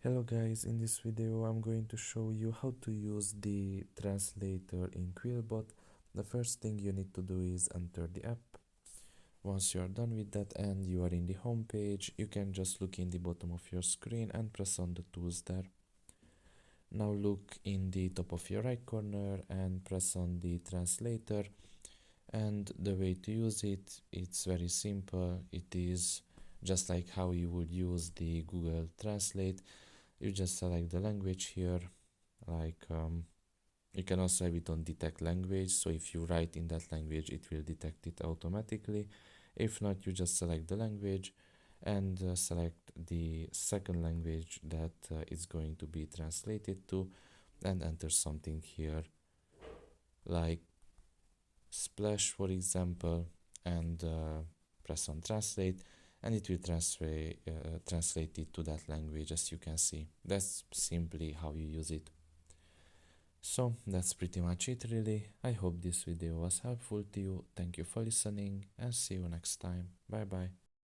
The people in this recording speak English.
Hello guys, in this video I'm going to show you how to use the translator in Quillbot. The first thing you need to do is enter the app. Once you are done with that and you are in the home page, you can just look in the bottom of your screen and press on the tools there. Now look in the top of your right corner and press on the translator. And the way to use it, it's very simple. It is just like how you would use the Google Translate. You just select the language here, like you can also have it on detect language, so if you write in that language it will detect it automatically. If not, you just select the language and select the second language that is going to be translated to, and enter something here like splash for example, and press on translate, and it will translate it to that language. As you can see, that's simply how you use it. So that's pretty much it really. I hope this video was helpful to you. Thank you for listening and see you next time. Bye bye.